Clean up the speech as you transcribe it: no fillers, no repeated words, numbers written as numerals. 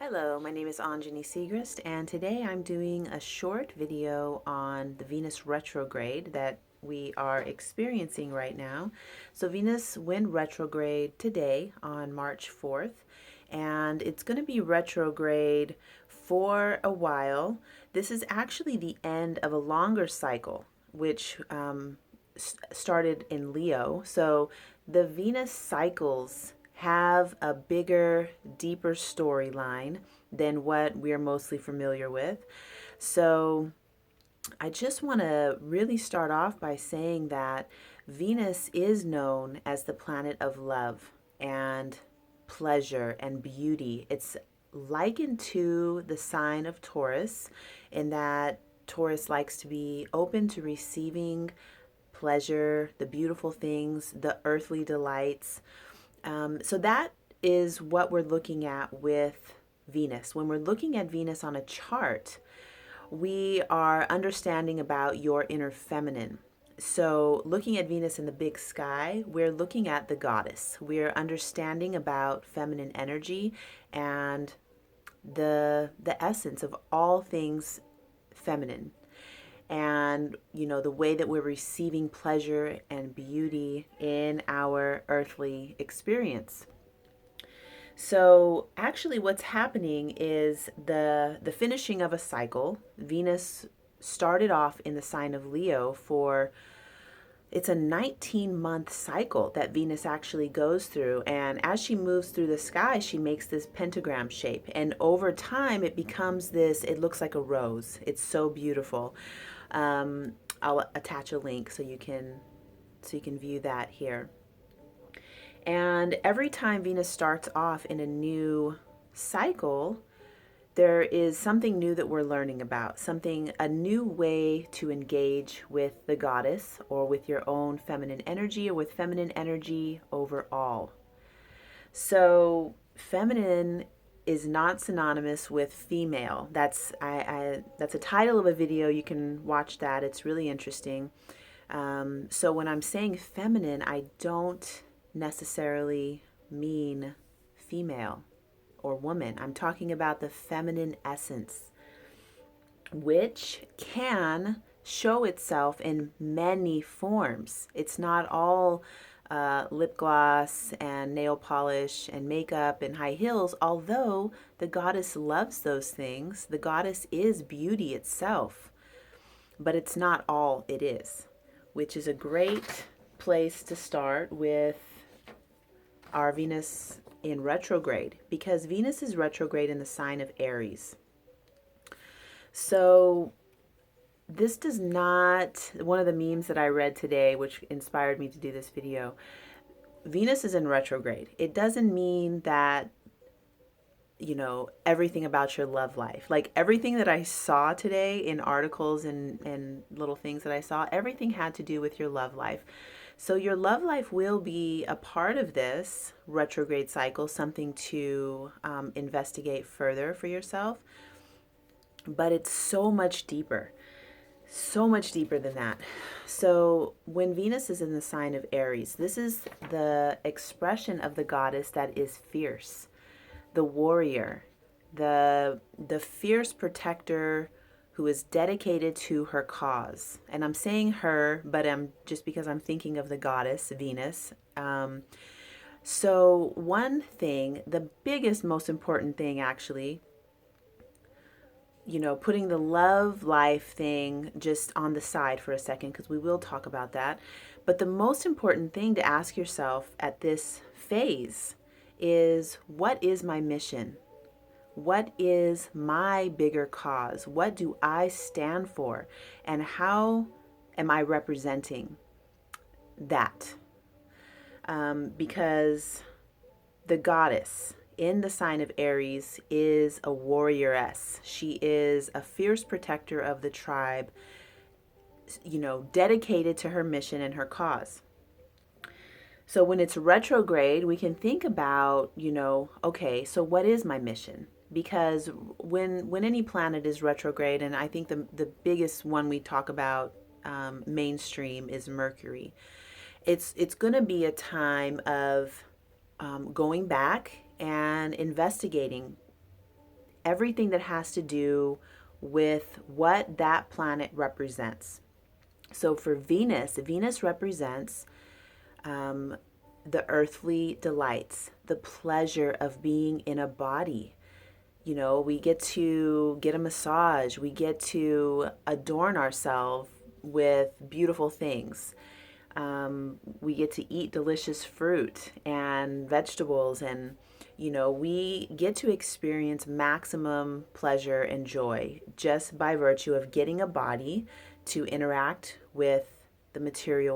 Hello, my name is Anjani Segrist, and today I'm doing a short video on the Venus retrograde that we are experiencing right now. So, Venus went retrograde today on March 4th, and it's going to be retrograde for a while. This is actually the end of a longer cycle, which started in Leo. So, the Venus cycles have a bigger, deeper storyline than what we're mostly familiar with. So, I just want to really start off by saying that Venus is known as the planet of love and pleasure and beauty. It's likened to the sign of Taurus in that Taurus likes to be open to receiving pleasure, the beautiful things, the earthly delights. So that is what we're looking at with Venus. When we're looking at Venus on a chart, we are understanding about your inner feminine. So, looking at Venus in the big sky, we're looking at the goddess. We're understanding about feminine energy and the essence of all things feminine. And the way that we're receiving pleasure and beauty in our earthly experience. So actually what's happening is the finishing of a cycle. Venus started off in the sign of Leo for it's a 19-month cycle that Venus actually goes through, and as she moves through the sky she makes this pentagram shape, and over time it becomes this, it looks like a rose. It's so beautiful. I'll attach a link so you can view that here. And every time Venus starts off in a new cycle, there is something new that we're learning about, a new way to engage with the goddess or with your own feminine energy or with feminine energy overall. So, feminine is not synonymous with female. That's a title of a video. You can watch that. It's really interesting. So when I'm saying feminine, I don't necessarily mean female or woman. I'm talking about the feminine essence, which can show itself in many forms. It's not all lip gloss and nail polish and makeup and high heels, although the goddess loves those things. The goddess is beauty itself, but it's not all it is, which is a great place to start with our Venus in retrograde, because Venus is retrograde in the sign of Aries. So this does not, one of the memes that I read today, which inspired me to do this video, Venus is in retrograde. It doesn't mean that, everything about your love life. Like everything that I saw today in articles and little things that I saw, everything had to do with your love life. So your love life will be a part of this retrograde cycle, something to investigate further for yourself. But it's so much deeper than that. So when Venus is in the sign of Aries, this is the expression of the goddess that is fierce, the warrior, the fierce protector who is dedicated to her cause. And I'm saying her, but I'm just because I'm thinking of the goddess Venus. So one thing, the biggest, most important thing actually, putting the love life thing just on the side for a second, because we will talk about that. But the most important thing to ask yourself at this phase is, what is my mission? What is my bigger cause? What do I stand for? And how am I representing that? Because the goddess in the sign of Aries is a warrioress. She is a fierce protector of the tribe, dedicated to her mission and her cause. So when it's retrograde, we can think about, okay, so what is my mission? Because when any planet is retrograde, and I think the biggest one we talk about mainstream is Mercury, it's going to be a time of going back and investigating everything that has to do with what that planet represents. So for Venus, Venus represents the earthly delights, the pleasure of being in a body. You know, we get to get a massage, we get to adorn ourselves with beautiful things. We get to eat delicious fruit and vegetables, and we get to experience maximum pleasure and joy just by virtue of getting a body to interact with the material